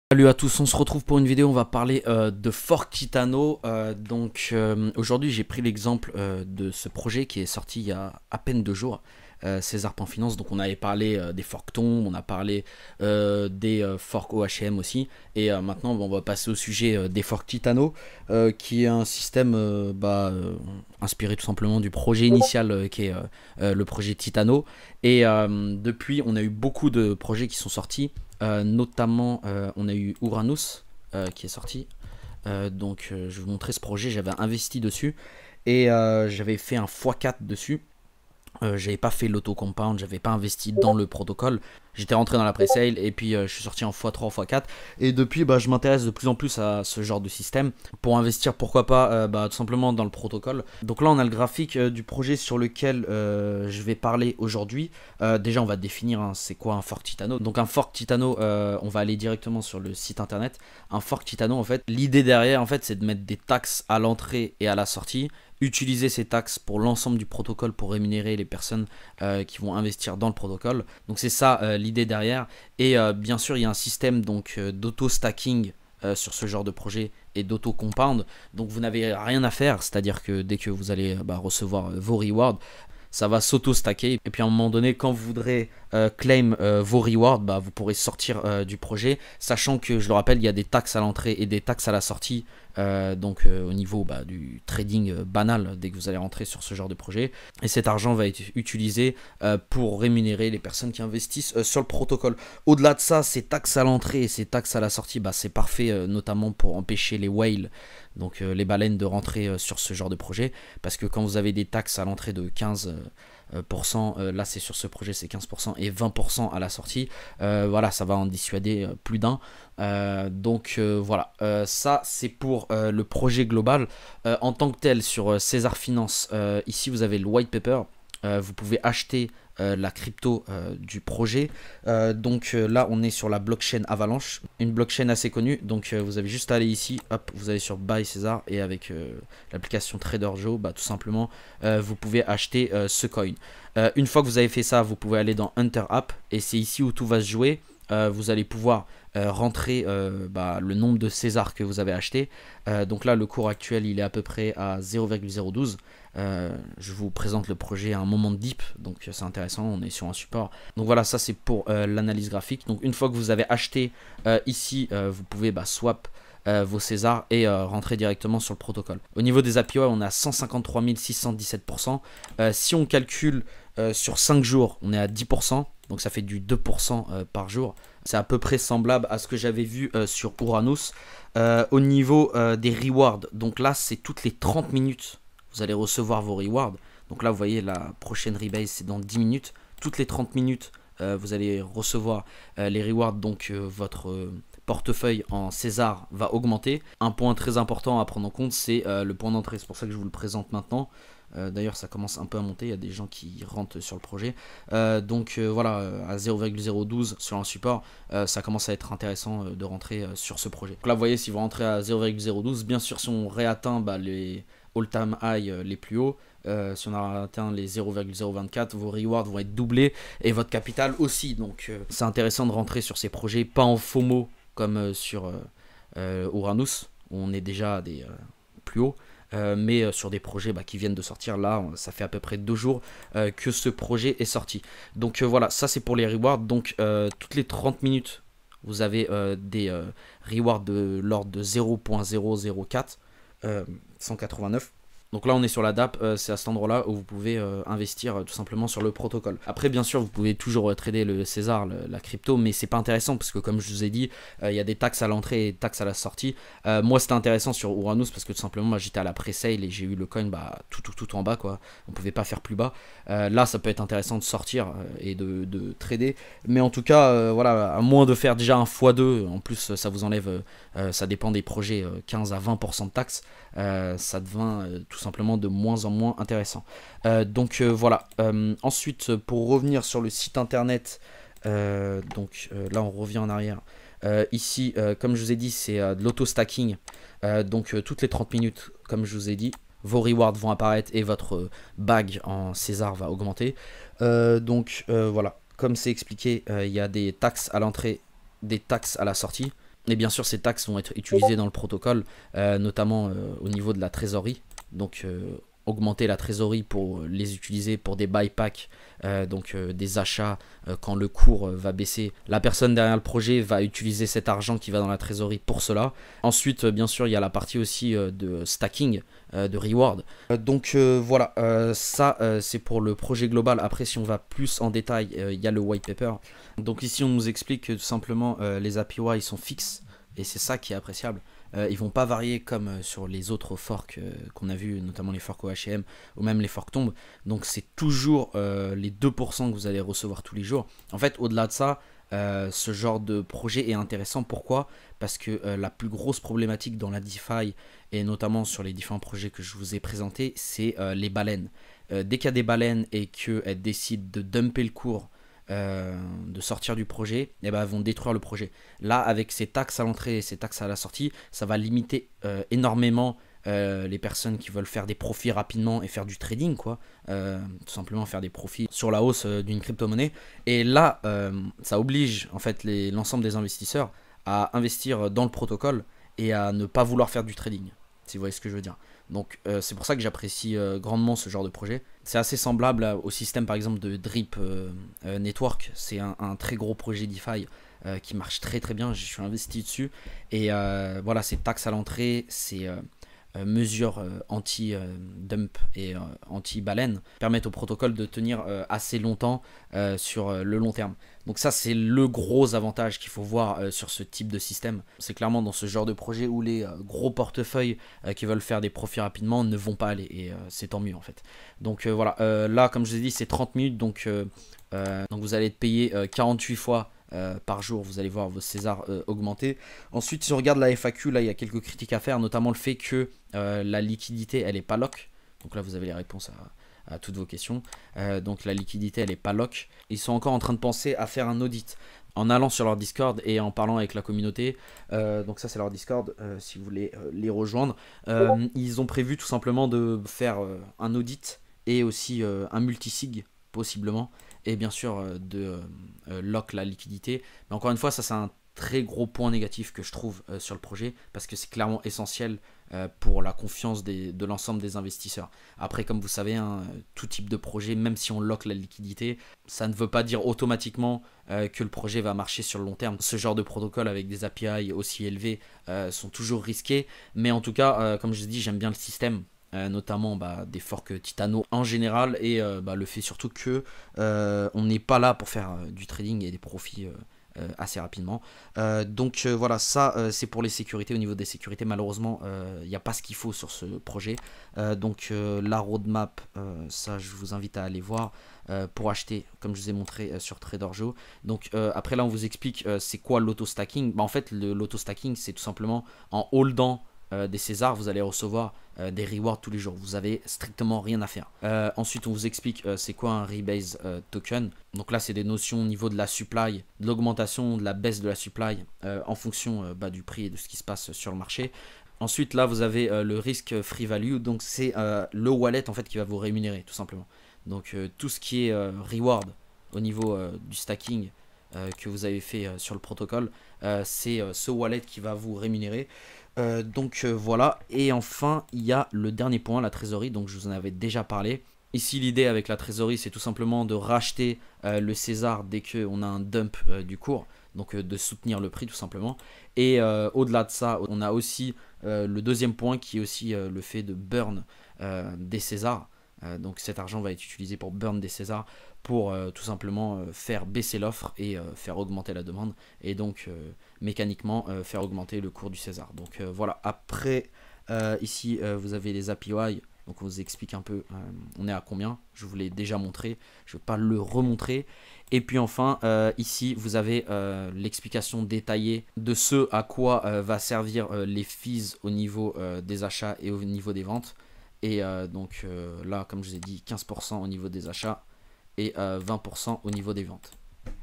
Salut à tous, on se retrouve pour une vidéo, on va parler de Fork Titano. Aujourd'hui j'ai pris l'exemple de ce projet qui est sorti il y a à peine 2 jours, César.finance. Donc on avait parlé des forks Tomb, on a parlé des forks OHM aussi. Et maintenant on va passer au sujet des forks Titano, qui est un système inspiré tout simplement du projet initial qui est le projet Titano. Et depuis on a eu beaucoup de projets qui sont sortis. Notamment, on a eu Uranus qui est sorti. Je vais vous montrer ce projet. J'avais investi dessus et j'avais fait un x4 dessus. J'avais pas fait l'auto-compound, j'avais pas investi dans le protocole. J'étais rentré dans la pre-sale et puis je suis sorti en x3, x4. Et depuis, je m'intéresse de plus en plus à ce genre de système pour investir, pourquoi pas, tout simplement dans le protocole. Donc là, on a le graphique du projet sur lequel je vais parler aujourd'hui. Déjà, on va définir c'est quoi un fork Titano. Donc un fork Titano, on va aller directement sur le site internet. Un fork Titano, en fait, l'idée derrière, en fait, c'est de mettre des taxes à l'entrée et à la sortie. Utiliser ces taxes pour l'ensemble du protocole pour rémunérer les personnes qui vont investir dans le protocole. Donc c'est ça l'idée derrière. Et bien sûr il y a un système d'auto-stacking sur ce genre de projet et d'auto-compound. Donc vous n'avez rien à faire, c'est-à-dire que dès que vous allez recevoir vos rewards, ça va s'auto-stacker. Et puis à un moment donné, quand vous voudrez claim vos rewards, vous pourrez sortir du projet. Sachant que, je le rappelle, il y a des taxes à l'entrée et des taxes à la sortie. Au niveau du trading banal dès que vous allez rentrer sur ce genre de projet. Et cet argent va être utilisé pour rémunérer les personnes qui investissent sur le protocole. Au-delà de ça, ces taxes à l'entrée et ces taxes à la sortie, c'est parfait notamment pour empêcher les whales, donc les baleines, de rentrer sur ce genre de projet. Parce que quand vous avez des taxes à l'entrée de 15%, là c'est sur ce projet c'est 15% et 20% à la sortie, ça va en dissuader plus d'un. Ça c'est pour le projet global. En tant que tel, sur César Finance, ici vous avez le white paper. Vous pouvez acheter la crypto du projet. Là on est sur la blockchain Avalanche, une blockchain assez connue. Vous avez juste à aller ici, hop, vous allez sur Buy César et avec l'application Trader Joe, tout simplement vous pouvez acheter ce coin. Une fois que vous avez fait ça, vous pouvez aller dans Hunter App et c'est ici où tout va se jouer. Vous allez pouvoir rentrer le nombre de César que vous avez acheté. Donc là le cours actuel il est à peu près à 0,012. Je vous présente le projet à un moment de dip, donc c'est intéressant, on est sur un support. Donc voilà, ça c'est pour l'analyse graphique. Donc une fois que vous avez acheté ici, vous pouvez swap vos Césars et rentrer directement sur le protocole. Au niveau des API, on a 153 617%. Si on calcule sur 5 jours, on est à 10%. Donc ça fait du 2% par jour. C'est à peu près semblable à ce que j'avais vu sur Uranus. Au niveau des rewards, donc là c'est toutes les 30 minutes. Vous allez recevoir vos rewards. Donc là vous voyez la prochaine rebase c'est dans 10 minutes. Toutes les 30 minutes vous allez recevoir les rewards. Donc votre portefeuille en César va augmenter. Un point très important à prendre en compte c'est le point d'entrée. C'est pour ça que je vous le présente maintenant. D'ailleurs ça commence un peu à monter, il y a des gens qui rentrent sur le projet. À 0,012 sur un support, ça commence à être intéressant de rentrer sur ce projet. Donc là vous voyez, si vous rentrez à 0,012, bien sûr si on réatteint les all-time high les plus hauts, si on a atteint les 0,024, vos rewards vont être doublés et votre capital aussi. Donc c'est intéressant de rentrer sur ces projets, pas en FOMO comme sur Uranus, où on est déjà à des plus hauts. Mais sur des projets qui viennent de sortir. Là ça fait à peu près 2 jours que ce projet est sorti. Donc voilà, ça c'est pour les rewards. Donc toutes les 30 minutes vous avez des rewards de l'ordre de 0.004 189. Donc là on est sur la DApp, c'est à cet endroit là où vous pouvez investir tout simplement sur le protocole. Après bien sûr vous pouvez toujours trader le César, la crypto, mais c'est pas intéressant parce que comme je vous ai dit, il y a des taxes à l'entrée et des taxes à la sortie. Moi c'était intéressant sur Uranus parce que tout simplement j'étais à la pre-sale et j'ai eu le coin tout en bas quoi. On pouvait pas faire plus bas. Là ça peut être intéressant de sortir et de trader. Mais en tout cas à moins de faire déjà un x2, en plus ça vous enlève, ça dépend des projets, 15 à 20% de taxes. Ça devient tout simplement de moins en moins intéressant. Ensuite pour revenir sur le site internet, là on revient en arrière. Ici comme je vous ai dit c'est de l'auto-stacking. Toutes les 30 minutes comme je vous ai dit, vos rewards vont apparaître et votre bag en César va augmenter. Comme c'est expliqué, il y a des taxes à l'entrée, des taxes à la sortie. Et bien sûr, ces taxes vont être utilisées dans le protocole, notamment au niveau de la trésorerie. Donc, augmenter la trésorerie pour les utiliser pour des buy packs, des achats quand le cours va baisser. La personne derrière le projet va utiliser cet argent qui va dans la trésorerie pour cela. Ensuite, bien sûr, il y a la partie aussi de stacking, de reward. Voilà, ça c'est pour le projet global. Après, si on va plus en détail, il y a le white paper. Donc ici, on nous explique que tout simplement les API sont fixes et c'est ça qui est appréciable. Ils vont pas varier comme sur les autres forks qu'on a vu, notamment les forks OHM ou même les forks tombes. Donc c'est toujours les 2% que vous allez recevoir tous les jours. En fait, au-delà de ça, ce genre de projet est intéressant. Pourquoi? Parce que la plus grosse problématique dans la DeFi, et notamment sur les différents projets que je vous ai présentés, c'est les baleines. Dès qu'il y a des baleines et qu'elles décident de dumper le cours, de sortir du projet, et ben, elles vont détruire le projet. Là, avec ces taxes à l'entrée et ces taxes à la sortie, ça va limiter énormément les personnes qui veulent faire des profits rapidement et faire du trading, quoi. Tout simplement faire des profits sur la hausse d'une crypto-monnaie. Et là, ça oblige en fait l'ensemble des investisseurs à investir dans le protocole et à ne pas vouloir faire du trading, si vous voyez ce que je veux dire. Donc c'est pour ça que j'apprécie grandement ce genre de projet. C'est assez semblable au système par exemple de Drip Network. C'est un très gros projet DeFi qui marche très très bien. Je suis investi dessus. Et voilà, ces taxes à l'entrée, ces mesures anti-dump et anti-baleine permettent au protocole de tenir assez longtemps sur le long terme. Donc ça, c'est le gros avantage qu'il faut voir sur ce type de système. C'est clairement dans ce genre de projet où les gros portefeuilles qui veulent faire des profits rapidement ne vont pas aller. Et c'est tant mieux en fait. Donc voilà, là comme je vous ai dit, c'est 30 minutes. Donc vous allez être payé 48 fois par jour, vous allez voir vos Césars augmenter. Ensuite, si on regarde la FAQ, là il y a quelques critiques à faire, notamment le fait que la liquidité elle est pas lock. Donc là vous avez les réponses à toutes vos questions. Donc la liquidité elle est pas lock. Ils sont encore en train de penser à faire un audit en allant sur leur Discord et en parlant avec la communauté. Donc ça c'est leur Discord si vous voulez les rejoindre. Ils ont prévu tout simplement de faire un audit et aussi un multisig possiblement. Et bien sûr de lock la liquidité. Mais encore une fois, ça c'est un très gros point négatif que je trouve sur le projet parce que c'est clairement essentiel pour la confiance de l'ensemble des investisseurs. Après, comme vous savez, hein, tout type de projet, même si on lock la liquidité, ça ne veut pas dire automatiquement que le projet va marcher sur le long terme. Ce genre de protocole avec des API aussi élevés sont toujours risqués. Mais en tout cas, comme je vous dis, j'aime bien le système. Notamment des forks Titano en général et le fait surtout que on n'est pas là pour faire du trading et des profits assez rapidement. Voilà, ça c'est pour les sécurités. Au niveau des sécurités, malheureusement il n'y a pas ce qu'il faut sur ce projet. La roadmap, ça je vous invite à aller voir pour acheter, comme je vous ai montré sur TraderJoe. Donc après là on vous explique c'est quoi l'auto-stacking. En fait l'auto-stacking c'est tout simplement en holdant des Césars, vous allez recevoir des rewards tous les jours. Vous avez strictement rien à faire. Ensuite, on vous explique c'est quoi un rebase token. Donc là, c'est des notions au niveau de la supply, de l'augmentation, de la baisse de la supply en fonction du prix et de ce qui se passe sur le marché. Ensuite, là, vous avez le risk free value. Donc, c'est le wallet en fait qui va vous rémunérer tout simplement. Donc, tout ce qui est reward au niveau du stacking que vous avez fait sur le protocole, c'est ce wallet qui va vous rémunérer. Voilà, et enfin il y a le dernier point, la trésorerie. Donc je vous en avais déjà parlé. Ici l'idée avec la trésorerie c'est tout simplement de racheter le César dès qu'on a un dump du cours. Donc de soutenir le prix tout simplement. Et au-delà de ça, on a aussi le deuxième point qui est aussi le fait de burn des Césars. Donc cet argent va être utilisé pour burn des Césars pour tout simplement faire baisser l'offre et faire augmenter la demande et donc mécaniquement faire augmenter le cours du César. Donc voilà, après ici vous avez les API, donc on vous explique un peu on est à combien, je vous l'ai déjà montré, je ne vais pas le remontrer. Et puis enfin ici vous avez l'explication détaillée de ce à quoi va servir les fees au niveau des achats et au niveau des ventes. Et là comme je vous ai dit 15% au niveau des achats et 20% au niveau des ventes.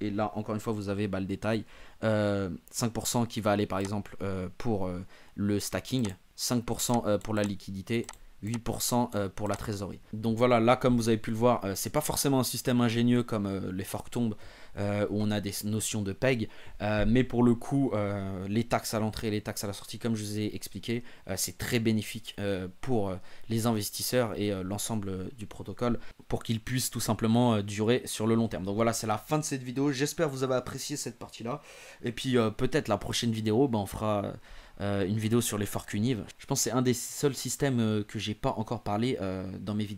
Et là encore une fois vous avez le détail, 5% qui va aller par exemple pour le stacking, 5% pour la liquidité, 8% pour la trésorerie. Donc voilà, là comme vous avez pu le voir, c'est pas forcément un système ingénieux comme les forks tombent où on a des notions de PEG, mais pour le coup, les taxes à l'entrée et les taxes à la sortie, comme je vous ai expliqué, c'est très bénéfique pour les investisseurs et l'ensemble du protocole pour qu'ils puissent tout simplement durer sur le long terme. Donc voilà, c'est la fin de cette vidéo. J'espère que vous avez apprécié cette partie-là. Et puis peut-être la prochaine vidéo, on fera une vidéo sur les forks Univ. Je pense que c'est un des seuls systèmes que j'ai pas encore parlé dans mes vidéos.